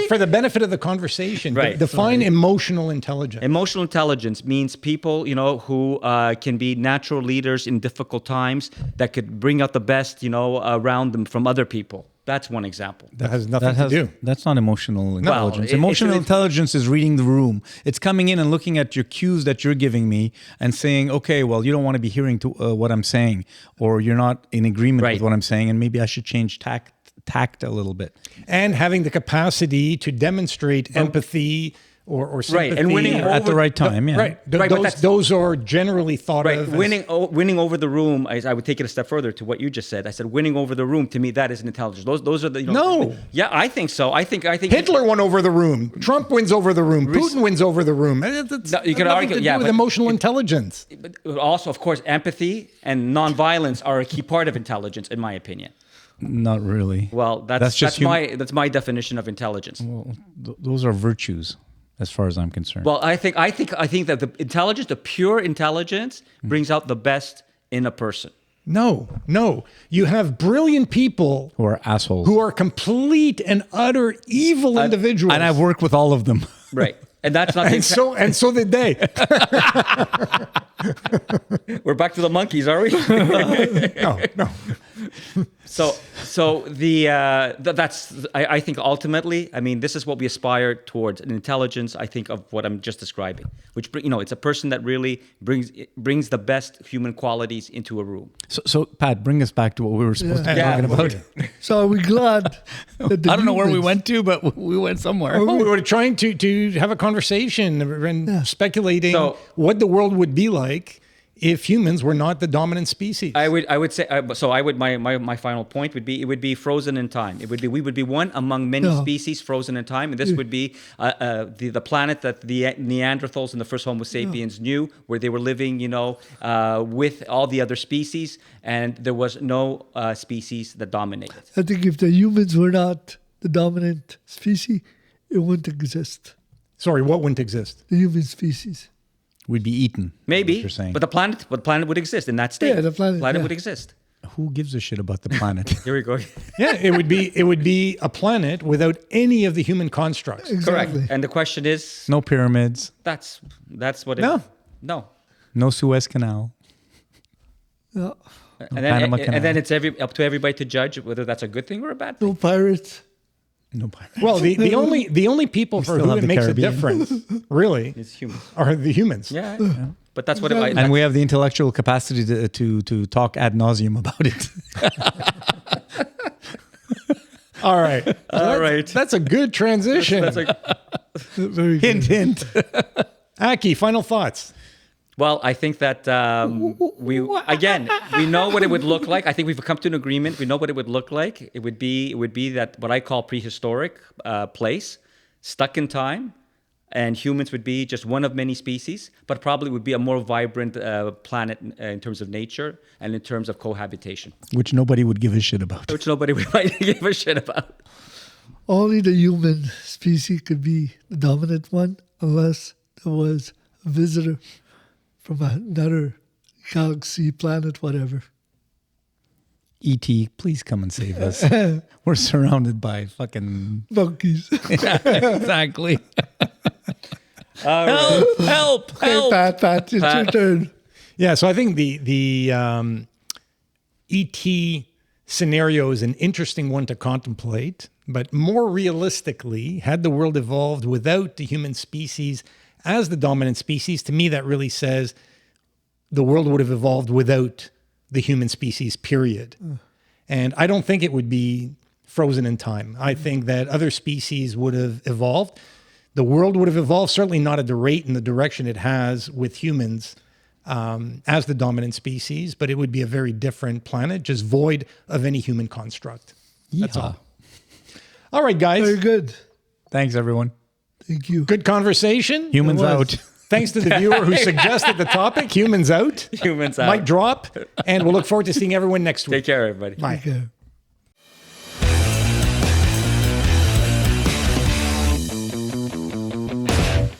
for the benefit of the conversation, Right. define emotional intelligence. Emotional intelligence means people, who can be natural leaders in difficult times that could bring out the best, around them from other people. That's one example. That has nothing to do. That's not emotional intelligence. Well, Emotional intelligence is reading the room. It's coming in and looking at your cues that you're giving me and saying, okay, well, you don't want to be hearing to what I'm saying, or you're not in agreement with what I'm saying, and maybe I should change tact a little bit. And having the capacity to demonstrate empathy or sympathy. Right, and winning at the right time, yeah. Right. Right, Those are generally thought of as... Winning over the room. I would take it a step further to what you just said. I said winning over the room. To me, that is an intelligence. Those are the No. Yeah, I think so. I think Hitler won over the room. Trump wins over the room. Putin wins over the room. It's you could argue, to do with emotional intelligence. But also, of course, empathy and nonviolence are a key part of intelligence, in my opinion. Not really. Well, that's my definition of intelligence. Well, those are virtues, as far as I'm concerned. Well, I think that the pure intelligence brings out the best in a person. No. You have brilliant people who are assholes, who are complete and utter evil individuals. and I've worked with all of them. Right. And that's not and so did they. We're back to the monkeys, are we? No. So I think ultimately, this is what we aspire towards, an intelligence, I think, of what I'm just describing, which, it's a person that really brings the best human qualities into a room. So Pat, bring us back to what we were supposed to be talking about. So are we glad that I don't know where we went to, but we went somewhere. Well, we were trying to have a conversation and speculating what the world would be like if humans were not the dominant species. I would say my final point would be, it would be frozen in time. We would be one among many species frozen in time, and this would be the planet that the Neanderthals and the first Homo sapiens knew, where they were living, with all the other species, and there was no species that dominated. I think if the humans were not the dominant species, it wouldn't exist. Sorry, what wouldn't exist? The human species. We'd be eaten. Maybe, you're saying. but the planet would exist in that state. Yeah, the planet would exist. Who gives a shit about the planet? Here we go. Yeah, it would be a planet without any of the human constructs. Exactly. Correct. And the question is, No pyramids. that's what it No. No. No Suez Canal. No, Panama Canal. And then it's up to everybody to judge whether that's a good thing or a bad thing. no pirates. No pirates. Well, the only people for still who have it the makes Caribbean. a difference, really, It's humans. are the humans. Yeah. But that's what it Exactly. And we have the intellectual capacity to talk ad nauseum about it. All right. All right. That's a good transition. That's like, Very good. hint. Aki, final thoughts. well, I think that we know what it would look like. I think we've come to an agreement. We know what it would look like. It would be that what I call prehistoric place, stuck in time, and humans would be just one of many species, but probably would be a more vibrant planet in terms of nature and in terms of cohabitation, Which nobody would give a shit about. which nobody would like to give a shit about. Only the human species could be the dominant one unless there was a visitor from another galaxy, planet, whatever. E.T., please come and save us. We're surrounded by fucking... Monkeys. Exactly. Help! Hey, Pat, it's your turn. Yeah, so I think the ET scenario is an interesting one to contemplate, but more realistically, had the world evolved without the human species as the dominant species, to me that really says the world would have evolved without the human species, period. And I don't think it would be frozen in time. I think that other species would have evolved. The world would have evolved, certainly not at the rate and the direction it has with humans as the dominant species, but it would be a very different planet, just void of any human construct. That's all. All right, guys. Very good. Thanks, everyone. Thank you. Good conversation. Humans was. out. Thanks to the viewer who suggested the topic. Humans out. Humans out. Mic drop. And we'll look forward to seeing everyone next week. Take care, everybody. Bye. Take care.